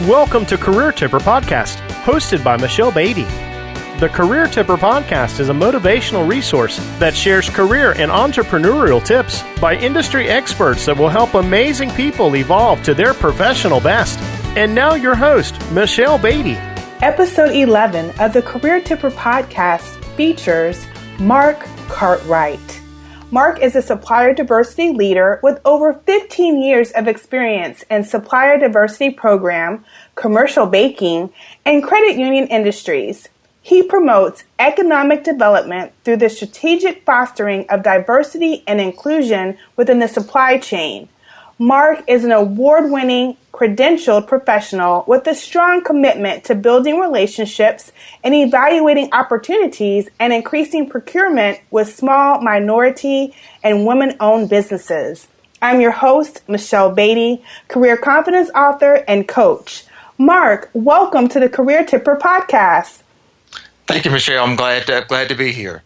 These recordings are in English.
Welcome to Career Tipper Podcast, hosted by Michelle Beatty. The Career Tipper Podcast is a motivational resource that shares career and entrepreneurial tips by industry experts that will help amazing people evolve to their professional best. And now your host, Michelle Beatty. Episode 11 of the Career Tipper Podcast features Mark Cartwright. Mark is a Supplier Diversity Leader with over 15 years of experience in Supplier Diversity Program, commercial baking, and credit union industries. He promotes economic development through the strategic fostering of diversity and inclusion within the supply chain. Mark is an award-winning, credentialed professional with a strong commitment to building relationships and evaluating opportunities and increasing procurement with small, minority, and women-owned businesses. I'm your host, Michelle Beatty, career confidence author and coach. Mark, welcome to the Career Tipper Podcast. Thank you, Michelle. I'm glad to be here.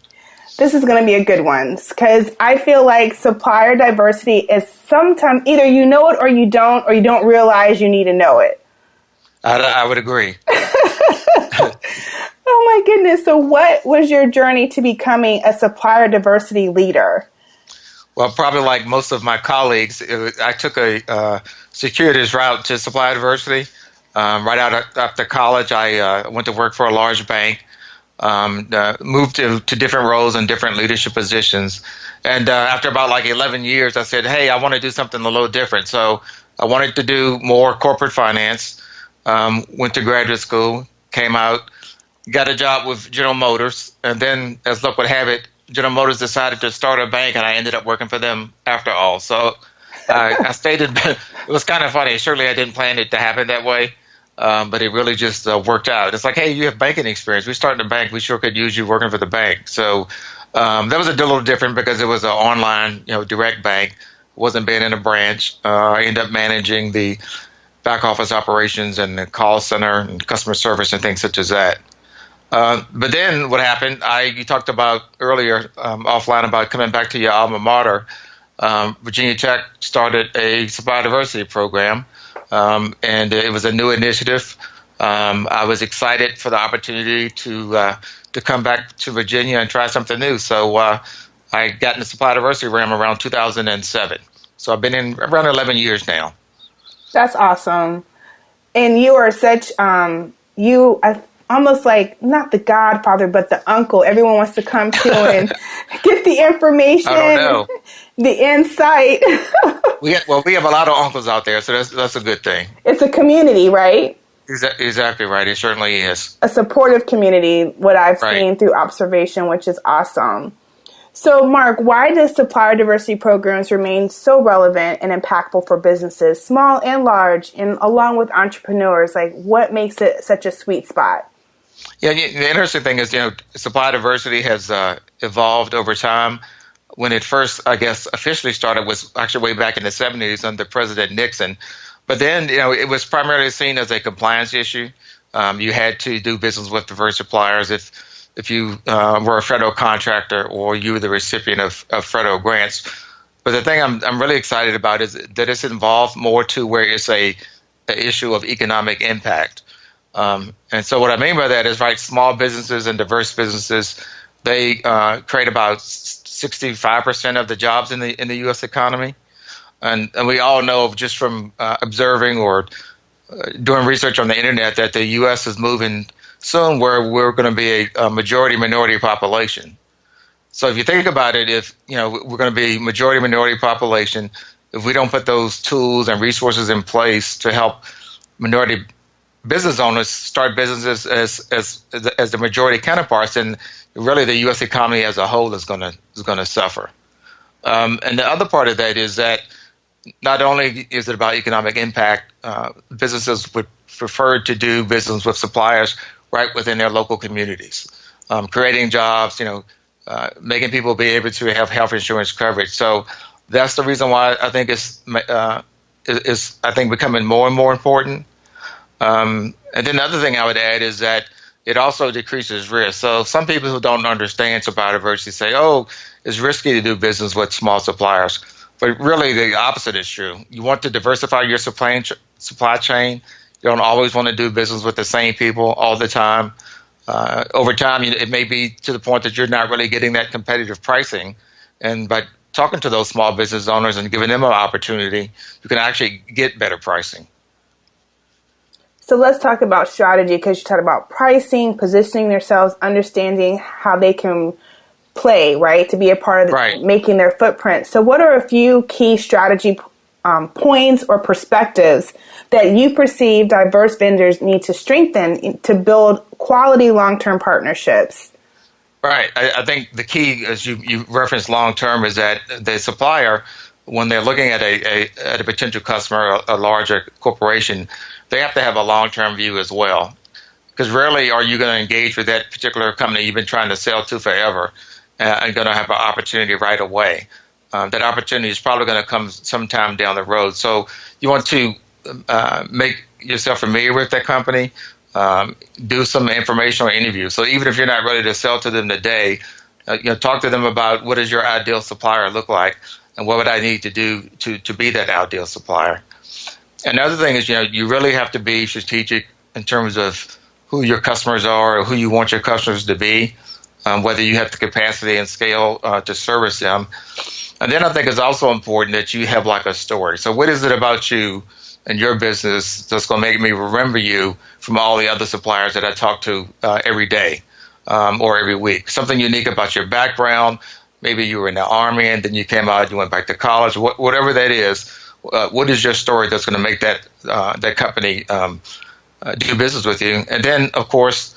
This is going to be a good one because I feel like supplier diversity is sometimes either you know it or you don't realize you need to know it. I would agree. Oh my goodness. So what was your journey to becoming a supplier diversity leader? Well, probably like most of my colleagues, I took a circuitous route to supplier diversity. Right out after college, I went to work for a large bank. Moved to different roles and different leadership positions. And after about 11 years, I said, hey, I want to do something a little different. So I wanted to do more corporate finance, went to graduate school, came out, got a job with General Motors. And then, as luck would have it, General Motors decided to start a bank, and I ended up working for them after all. So I stated it was kind of funny. Surely I didn't plan it to happen that way. But it really just worked out. It's like, hey, you have banking experience. We started a bank. We sure could use you working for the bank. So that was a little different because it was an online, direct bank. It wasn't being in a branch. I ended up managing the back office operations and the call center and customer service and things such as that. But then what happened? You talked about earlier offline about coming back to your alma mater. Virginia Tech started a supplier diversity program. And it was a new initiative. I was excited for the opportunity to come back to Virginia and try something new. So I got in the Supply Diversity program around 2007. So I've been in around 11 years now. That's awesome. And you are such, almost like not the godfather, but the uncle everyone wants to come to and get the information, I don't know. The insight. We have a lot of uncles out there, so that's a good thing. It's a community, right? Exactly right. It certainly is. A supportive community, what I've seen through observation, which is awesome. So, Mark, why does supplier diversity programs remain so relevant and impactful for businesses, small and large, and along with entrepreneurs? Like, what makes it such a sweet spot? Yeah, the interesting thing is, supplier diversity has evolved over time. When it first, I guess, officially started was actually way back in the 70s under President Nixon. But then, it was primarily seen as a compliance issue. You had to do business with diverse suppliers if you were a federal contractor or you were the recipient of federal grants. But the thing I'm really excited about is that it's involved more to where it's an issue of economic impact. And so what I mean by that is, small businesses and diverse businesses, they create about 65% of the jobs in the U.S. economy. And we all know just from observing or doing research on the internet that the U.S. is moving soon where we're going to be a majority minority population. So if you think about it, if we're going to be majority minority population, if we don't put those tools and resources in place to help minority business owners start businesses as the majority counterparts, then really the U.S. economy as a whole is going to suffer. And the other part of that is that not only is it about economic impact, businesses would prefer to do business with suppliers right within their local communities, creating jobs, making people be able to have health insurance coverage. So that's the reason why I think it's becoming more and more important. And then the other thing I would add is that it also decreases risk. So some people who don't understand supplier diversity say, oh, it's risky to do business with small suppliers. But really the opposite is true. You want to diversify your supply chain. You don't always want to do business with the same people all the time. Over time, it may be to the point that you're not really getting that competitive pricing. And by talking to those small business owners and giving them an opportunity, you can actually get better pricing. So let's talk about strategy, because you talked about pricing, positioning themselves, understanding how they can play, right, to be a part of making their footprint. So what are a few key strategy points or perspectives that you perceive diverse vendors need to strengthen to build quality long-term partnerships? Right. I think the key, as you referenced long-term, is that the supplier, when they're looking at a potential customer, a larger corporation, they have to have a long-term view as well. Because rarely are you going to engage with that particular company you've been trying to sell to forever and going to have an opportunity right away. That opportunity is probably going to come sometime down the road. So you want to make yourself familiar with that company, do some informational interviews. So even if you're not ready to sell to them today, talk to them about what does your ideal supplier look like and what would I need to do to be that ideal supplier. Another thing is, you really have to be strategic in terms of who your customers are or who you want your customers to be, whether you have the capacity and scale to service them. And then I think it's also important that you have like a story. So what is it about you and your business that's going to make me remember you from all the other suppliers that I talk to every day or every week? Something unique about your background. Maybe you were in the Army and then you came out, you went back to college, whatever that is. What is your story that's going to make that company do business with you? And then, of course,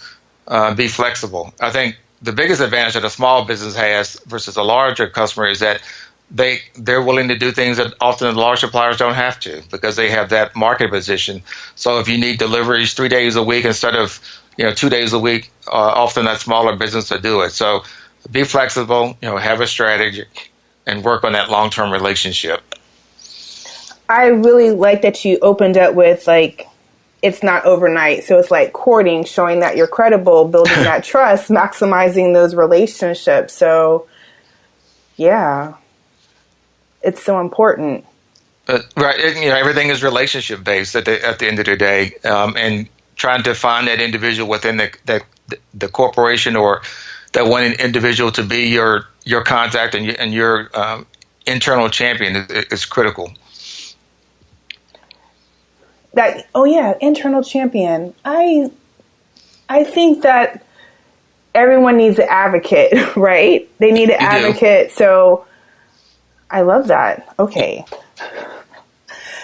be flexible. I think the biggest advantage that a small business has versus a larger customer is that they're willing to do things that often the large suppliers don't have to because they have that market position. So if you need deliveries 3 days a week instead of 2 days a week, often that smaller business will do it. So be flexible, have a strategy, and work on that long-term relationship. I really like that you opened up with it's not overnight. So it's like courting, showing that you're credible, building that trust, maximizing those relationships. So yeah, it's so important. Right. Everything is relationship based at the end of the day. And trying to find that individual within the corporation or that one individual to be your contact and your internal champion is critical. Internal champion. I think that everyone needs an advocate, right? They need an advocate. So I love that. Okay.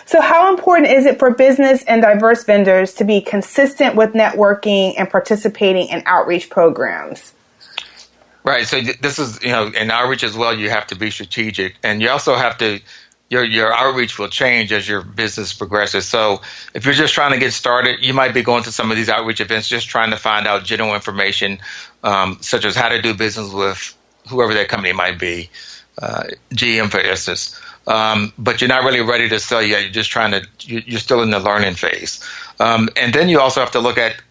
So how important is it for business and diverse vendors to be consistent with networking and participating in outreach programs? Right. So this is, in outreach as well, you have to be strategic, and you also have to, your outreach will change as your business progresses. So if you're just trying to get started, you might be going to some of these outreach events just trying to find out general information, such as how to do business with whoever that company might be, GM, for instance. But you're not really ready to sell yet. You're just you're still in the learning phase. And then you also have to look at,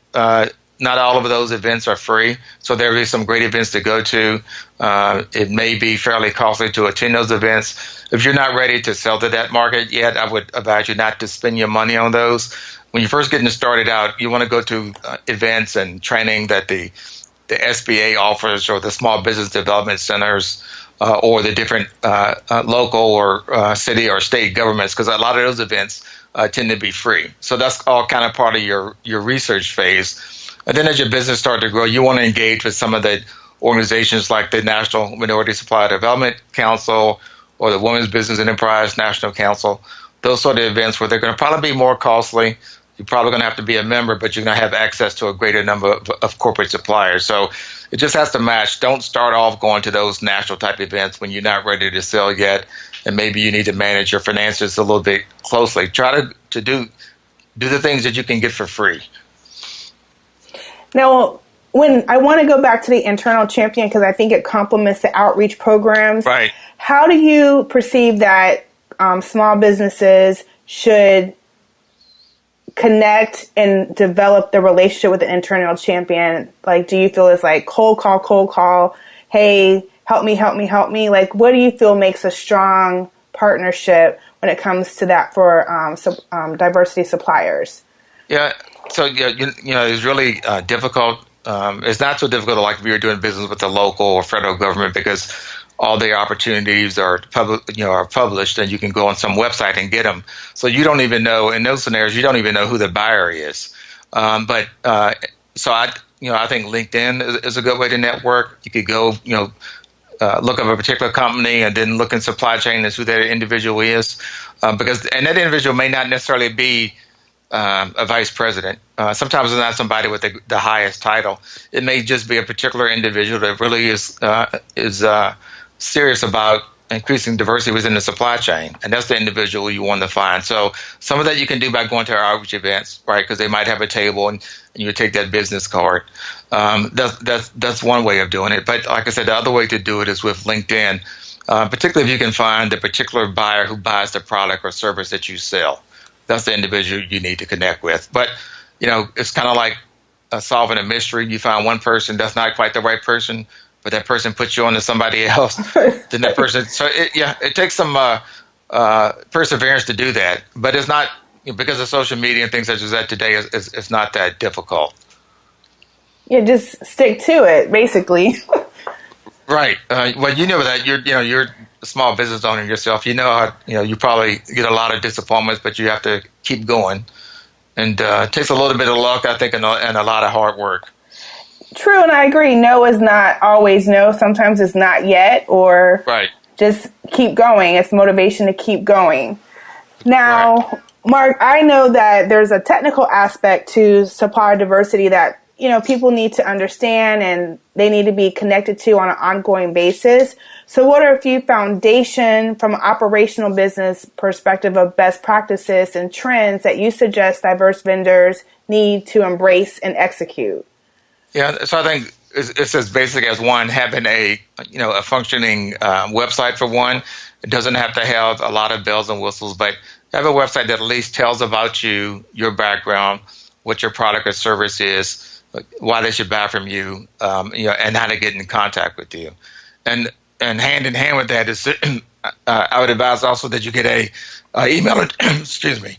not all of those events are free. So there will be some great events to go to. It may be fairly costly to attend those events. If you're not ready to sell to that market yet, I would advise you not to spend your money on those. When you're first getting started out, you want to go to events and training that the SBA offers, or the small business development centers, or the different local or city or state governments, because a lot of those events tend to be free. So that's all kind of part of your research phase. And then as your business starts to grow, you want to engage with some of the organizations like the National Minority Supplier Development Council or the Women's Business Enterprise National Council, those sort of events where they're going to probably be more costly. You're probably going to have to be a member, but you're going to have access to a greater number of corporate suppliers. So it just has to match. Don't start off going to those national type events when you're not ready to sell yet, and maybe you need to manage your finances a little bit closely. Try to do the things that you can get for free. Now, when I want to go back to the internal champion, because I think it complements the outreach programs. Right. How do you perceive that small businesses should connect and develop the relationship with the internal champion? Like, do you feel it's like cold call? Hey, help me. Like, what do you feel makes a strong partnership when it comes to that for diversity suppliers? Yeah. So it's really difficult. It's not so difficult like if you're doing business with the local or federal government because all their opportunities are published, and you can go on some website and get them. So you don't even know in those scenarios. You don't even know who the buyer is. So I think LinkedIn is a good way to network. You could go look up a particular company and then look in supply chain as who that individual is, because that individual may not necessarily be a vice president. Sometimes it's not somebody with the highest title. It may just be a particular individual that really is serious about increasing diversity within the supply chain, and that's the individual you want to find. So some of that you can do by going to our outreach events, right? Because they might have a table and you take that business card. That's one way of doing it. But like I said, the other way to do it is with LinkedIn, particularly if you can find the particular buyer who buys the product or service that you sell. That's the individual you need to connect with. But it's kind of like solving a mystery. You find one person that's not quite the right person, but that person puts you on to somebody else. Then that person. So it takes some perseverance to do that. But it's not because of social media and things such as that today. It's not that difficult. Yeah, just stick to it, basically. Right. Well, that you're a small business owner yourself. How you probably get a lot of disappointments, but you have to keep going. And it takes a little bit of luck, I think, and a lot of hard work. True, and I agree. No is not always no. Sometimes it's not yet, or right. Just keep going. It's motivation to keep going. Now, right. Mark, I know that there's a technical aspect to supplier diversity that people need to understand and they need to be connected to on an ongoing basis. So what are a few foundation from an operational business perspective of best practices and trends that you suggest diverse vendors need to embrace and execute? Yeah, so I think it's as basic as one, having a functioning website for one. It doesn't have to have a lot of bells and whistles, but have a website that at least tells about you, your background, what your product or service is, why they should buy from you, and how to get in contact with you. And hand in hand with that is, I would advise also that you get a email. Excuse me.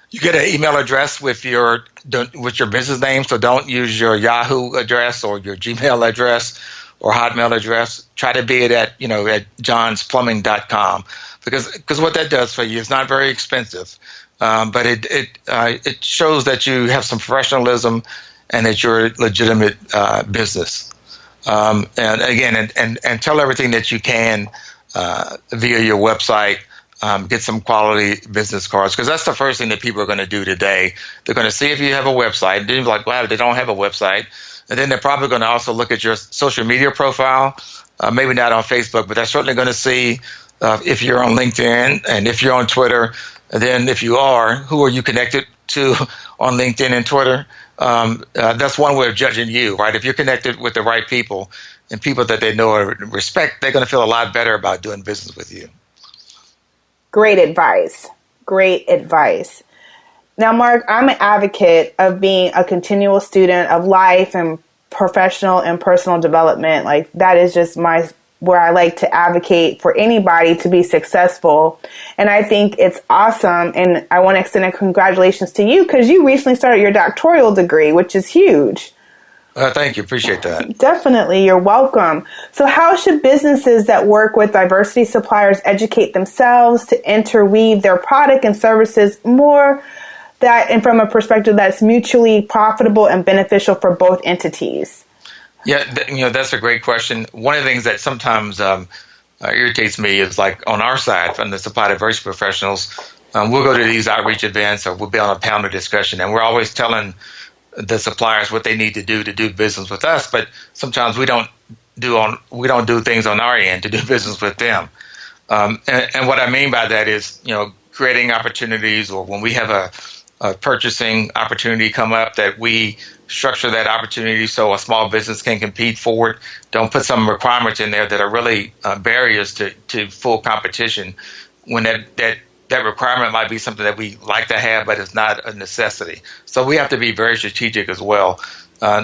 You get an email address with your business name. So don't use your Yahoo address or your Gmail address or Hotmail address. Try to be it at johnsplumbing.com, because what that does for you is not very expensive. But it shows that you have some professionalism and that you're a legitimate business. And again, and tell everything that you can via your website. Get some quality business cards, because that's the first thing that people are going to do today. They're going to see if you have a website, and then be like, wow, they don't have a website. And then they're probably going to also look at your social media profile, maybe not on Facebook, but they're certainly going to see if you're on LinkedIn and if you're on Twitter. And then if you are, who are you connected to on LinkedIn and Twitter? That's one way of judging you, right? If you're connected with the right people and people that they know and respect, they're going to feel a lot better about doing business with you. Great advice. Great advice. Now, Mark, I'm an advocate of being a continual student of life and professional and personal development. Like, that is just where I like to advocate for anybody to be successful. And I think it's awesome. And I want to extend a congratulations to you because you recently started your doctoral degree, which is huge. Thank you. Appreciate that. Definitely. You're welcome. So how should businesses that work with diversity suppliers educate themselves to interweave their product and services more and from a perspective that's mutually profitable and beneficial for both entities? Yeah, that's a great question. One of the things that sometimes irritates me is, like, on our side, from the supply diversity professionals, we'll go to these outreach events or we'll be on a panel discussion, and we're always telling the suppliers what they need to do business with us, but sometimes we don't do things on our end to do business with them. And what I mean by that is, creating opportunities, or when we have a purchasing opportunity come up, that we structure that opportunity so a small business can compete for it. Don't put some requirements in there that are really barriers to full competition, when that requirement might be something that we like to have, but it's not a necessity. So we have to be very strategic as well,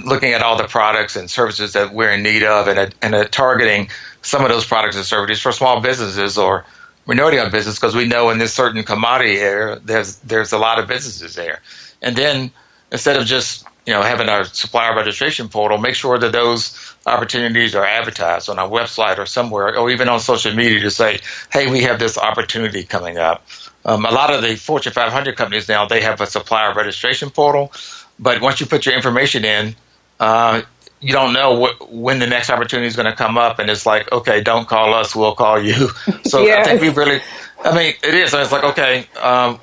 looking at all the products and services that we're in need of, and targeting some of those products and services for small businesses or minority owned business because we know in this certain commodity area there's a lot of businesses there. And then instead of just having our supplier registration portal, make sure that those opportunities are advertised on our website or somewhere, or even on social media to say, hey, we have this opportunity coming up. A lot of the Fortune 500 companies now, they have a supplier registration portal, but once you put your information in, you don't know when the next opportunity is going to come up, and it's like, okay, don't call us, we'll call you. So yes. I think it is. It's like, okay,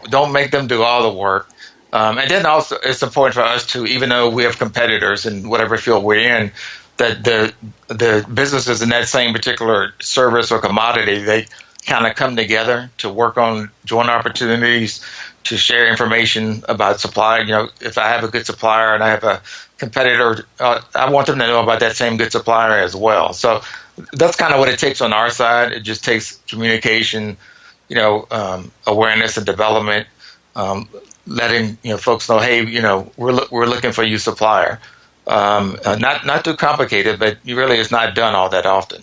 don't make them do all the work. And then also it's important for us to, even though we have competitors in whatever field we're in, that the businesses in that same particular service or commodity, they kind of come together to work on joint opportunities, to share information about supply. If I have a good supplier and I have a competitor, I want them to know about that same good supplier as well. So that's kind of what it takes on our side. It just takes communication, awareness and development, letting folks know, hey, we're looking for you, supplier. Not too complicated, but really it's not done all that often.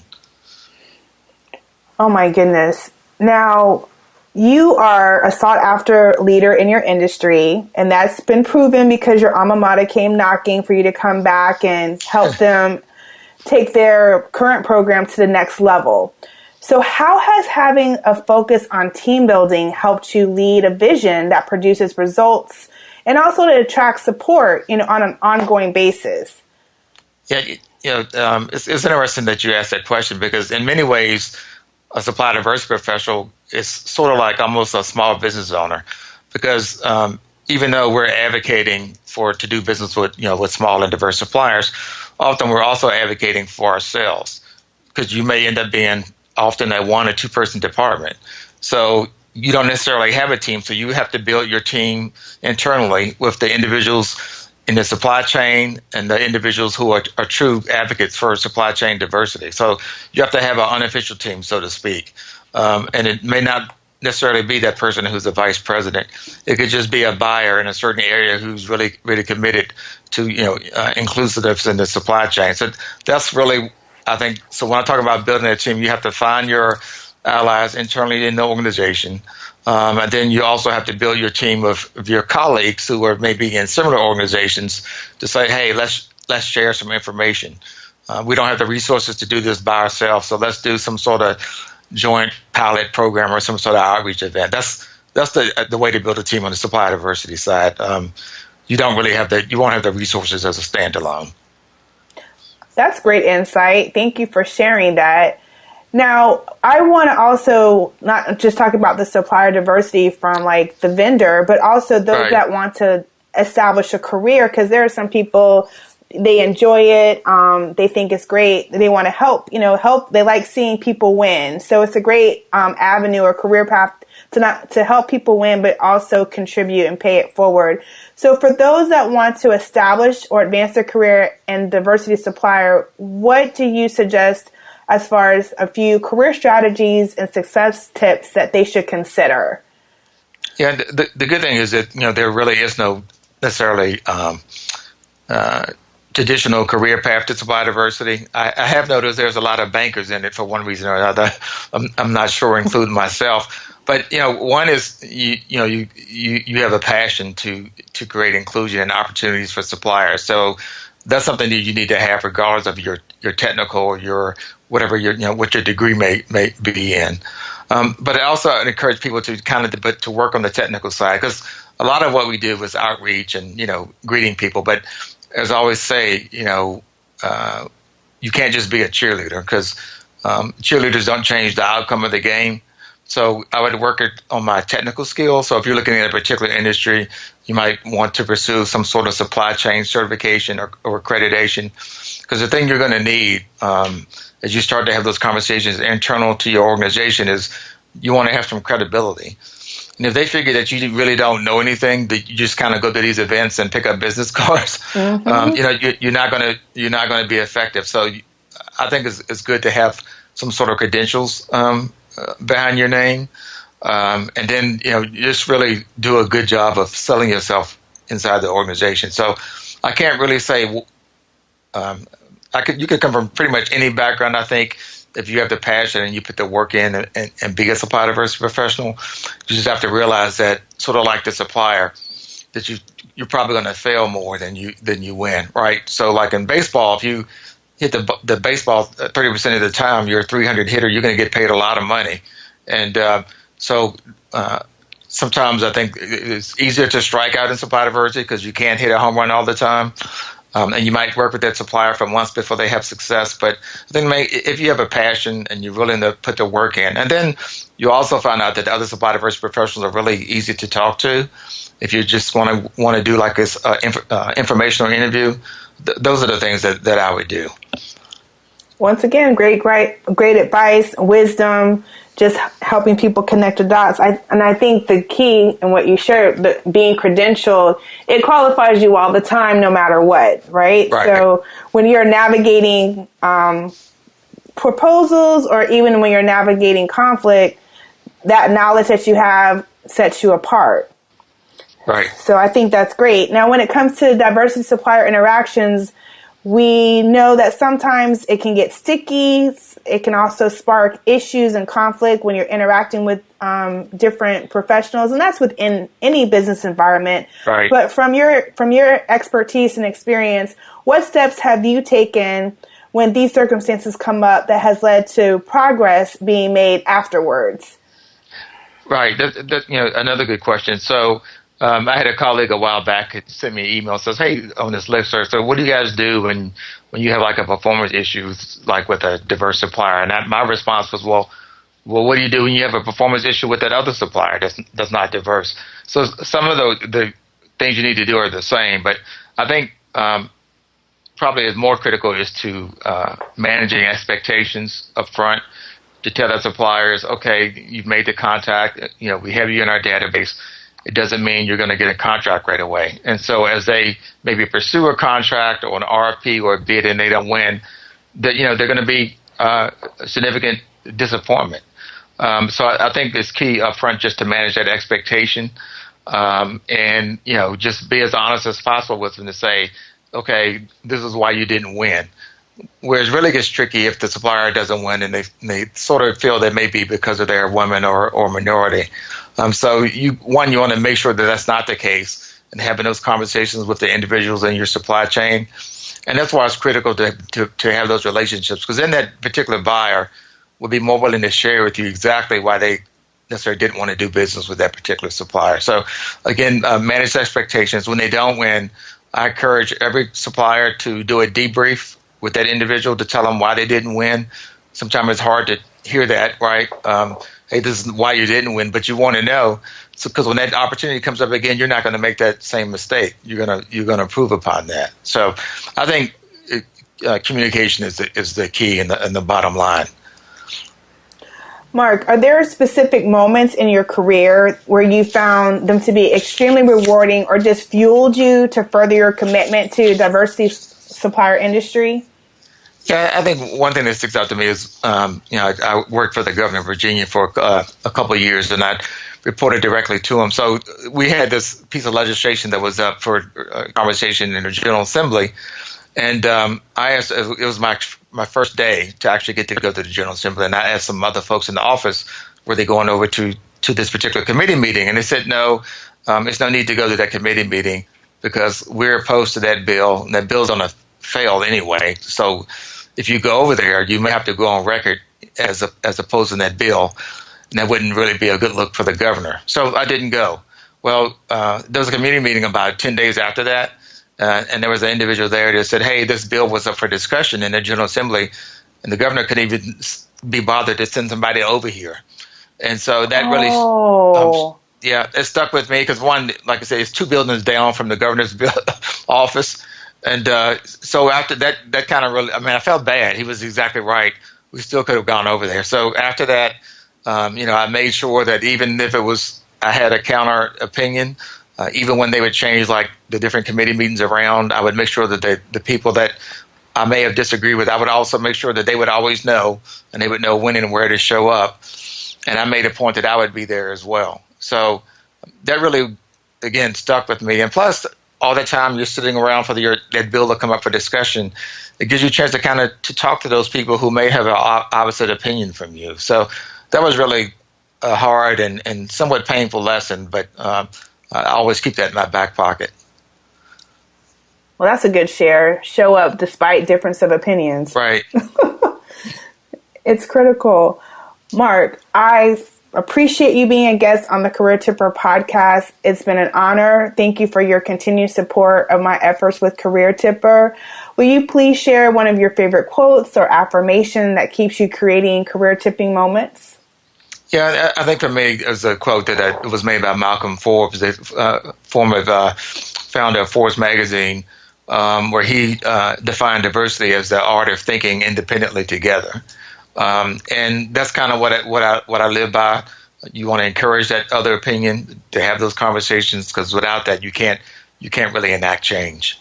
Oh my goodness! Now, you are a sought-after leader in your industry, and that's been proven because your alma mater came knocking for you to come back and help them take their current program to the next level. So how has having a focus on team building helped you lead a vision that produces results and also to attract support, on an ongoing basis? Yeah, it's interesting that you asked that question because in many ways, a supply diversity professional is sort of like almost a small business owner because even though we're advocating to do business with small and diverse suppliers, often we're also advocating for ourselves because you may end up being often a 1 or 2 person department. So you don't necessarily have a team, so you have to build your team internally with the individuals in the supply chain and the individuals who are true advocates for supply chain diversity. So you have to have an unofficial team, so to speak. And it may not necessarily be that person who's a vice president. It could just be a buyer in a certain area who's really, really committed to, inclusiveness in the supply chain. So that's really, I think, so when I talk about building a team, you have to find your allies internally in the organization. And then you also have to build your team of your colleagues who are maybe in similar organizations to say, hey, let's share some information. We don't have the resources to do this by ourselves, so let's do some sort of joint pilot program or some sort of outreach event. That's the way to build a team on the supply diversity side. You won't have the resources as a standalone. That's great insight. Thank you for sharing that. Now, I want to also not just talk about the supplier diversity from like the vendor, but also those that want to establish a career, because there are some people, they enjoy it. They think it's great. They want to help. They like seeing people win. So it's a great avenue or career path to help people win, but also contribute and pay it forward. So for those that want to establish or advance their career in diversity supplier, what do you suggest as far as a few career strategies and success tips that they should consider? Yeah, the good thing is that there really is no necessarily traditional career path to supply diversity. I have noticed there's a lot of bankers in it for one reason or another. I'm not sure, including myself. But one is you have a passion to create inclusion and opportunities for suppliers. So that's something that you need to have regardless of your technical or your whatever what your degree may be in. But I also encourage people to to work on the technical side, because a lot of what we do is outreach and greeting people. But as I always say, you can't just be a cheerleader, because cheerleaders don't change the outcome of the game. So I would work on my technical skills. So if you're looking at a particular industry, you might want to pursue some sort of supply chain certification or accreditation, because the thing you're going to need as you start to have those conversations internal to your organization is you want to have some credibility. And if they figure that you really don't know anything, that you just kind of go to these events and pick up business cards, you're not going to be effective. So I think it's good to have some sort of credentials behind your name, and then just really do a good job of selling yourself inside the organization. So I can't really say you could come from pretty much any background, I think, if you have the passion and you put the work in and be a supply diversity professional, you just have to realize that, sort of like the supplier, that you're probably going to fail more than you win, right? So like in baseball, if you hit the baseball 30% of the time, you're a 300 hitter, you're going to get paid a lot of money. And sometimes I think it's easier to strike out in supply diversity because you can't hit a home run all the time. And you might work with that supplier for months before they have success. But I think if you have a passion and you're willing to put the work in, and then you also find out that the other supply diversity professionals are really easy to talk to. If you just want to do like this informational interview, those are the things that I would do. Once again, great advice, wisdom, just helping people connect the dots. I think the key in what you shared, being credentialed, it qualifies you all the time, no matter what, right? So when you're navigating proposals, or even when you're navigating conflict, that knowledge that you have sets you apart. Right. So I think that's great. Now, when it comes to diversity supplier interactions, we know that sometimes it can get sticky. It can also spark issues and conflict when you're interacting with different professionals, and that's within any business environment. Right. But from your expertise and experience, what steps have you taken when these circumstances come up that has led to progress being made afterwards? Right. Another good question. So I had a colleague a while back who sent me an email, says, hey, on this listserv, so what do you guys do when you have like a performance issue, like with a diverse supplier? And my response was, well, what do you do when you have a performance issue with that other supplier that's not diverse? So some of the things you need to do are the same, but I think probably is more critical is to managing expectations up front, to tell the suppliers, okay, you've made the contact, we have you in our database. It doesn't mean you're going to get a contract right away. And so as they maybe pursue a contract or an RFP or a bid and they don't win, they're going to be a significant disappointment. So I think it's key up front just to manage that expectation and, just be as honest as possible with them to say, okay, this is why you didn't win. Where it really gets tricky if the supplier doesn't win and they sort of feel that may be because of their women or minority. So you want to make sure that that's not the case, and having those conversations with the individuals in your supply chain. And that's why it's critical to have those relationships, because then that particular buyer will be more willing to share with you exactly why they necessarily didn't want to do business with that particular supplier. So again, manage expectations. When they don't win, I encourage every supplier to do a debrief with that individual to tell them why they didn't win. Sometimes it's hard to hear that, right? Hey, this is why you didn't win, but you want to know, because when that opportunity comes up again, you're not going to make that same mistake. You're going to improve upon that. So I think communication is the key and the bottom line. Mark, are there specific moments in your career where you found them to be extremely rewarding or just fueled you to further your commitment to diversity supplier industry? Yeah, I think one thing that sticks out to me is, I worked for the governor of Virginia for a couple of years, and I reported directly to him. So we had this piece of legislation that was up for conversation in the General Assembly, and I asked, it was my first day to actually get to go to the General Assembly, and I asked some other folks in the office, were they going over to this particular committee meeting? And they said, no, there's no need to go to that committee meeting because we're opposed to that bill, and that bill's going to fail anyway. So if you go over there, you may have to go on record as opposed to that bill, and that wouldn't really be a good look for the governor. So I didn't go. Well, there was a committee meeting about 10 days after that, and there was an individual there that said, hey, this bill was up for discussion in the General Assembly, and the governor couldn't even be bothered to send somebody over here. And so that really, it stuck with me because, one, like I said, it's 2 buildings down from the governor's office. And so after that kind of really, I felt bad. He was exactly right. We still could have gone over there. So after that, I made sure that even if I had a counter opinion, even when they would change like the different committee meetings around, I would make sure that the people that I may have disagreed with, I would also make sure that they would always know, and they would know when and where to show up. And I made a point that I would be there as well. So that really, again, stuck with me. And plus, all that time you're sitting around for that bill to come up for discussion, it gives you a chance to kind of to talk to those people who may have an opposite opinion from you. So that was really a hard and somewhat painful lesson, but I always keep that in my back pocket. Well, that's a good share. Show up despite difference of opinions. Right. It's critical. Mark, I appreciate you being a guest on the Career Tipper podcast. It's been an honor. Thank you for your continued support of my efforts with Career Tipper. Will you please share one of your favorite quotes or affirmation that keeps you creating career tipping moments? Yeah, I think for me, it was a quote that was made by Malcolm Forbes, the former founder of Forbes magazine, where he defined diversity as the art of thinking independently together. And that's kind of what I live by. You want to encourage that other opinion, to have those conversations, because without that, you can't really enact change.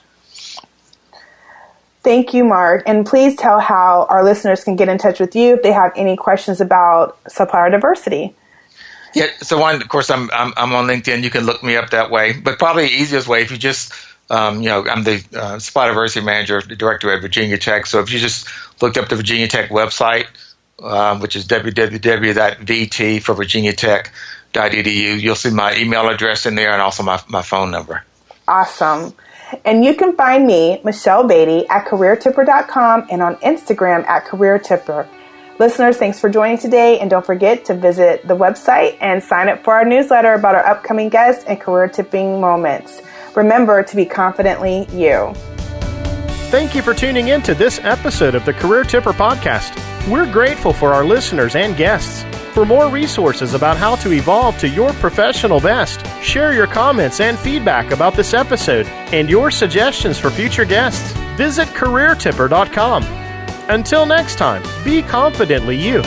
Thank you, Mark. And please tell how our listeners can get in touch with you if they have any questions about supplier diversity. Yeah, so of course, I'm on LinkedIn. You can look me up that way. But probably the easiest way, if you just, I'm the Supplier Diversity Manager, the Director at Virginia Tech. So if you just looked up the Virginia Tech website, which is www.vt4virginiatech.edu, you'll see my email address in there and also my phone number. Awesome. And you can find me, Michelle Beatty, at CareerTipper.com and on Instagram at CareerTipper. Listeners, thanks for joining today, and don't forget to visit the website and sign up for our newsletter about our upcoming guests and career tipping moments. Remember to be confidently you. Thank you for tuning in to this episode of the Career Tipper Podcast. We're grateful for our listeners and guests. For more resources about how to evolve to your professional best, share your comments and feedback about this episode and your suggestions for future guests, visit CareerTipper.com. Until next time, be confidently you.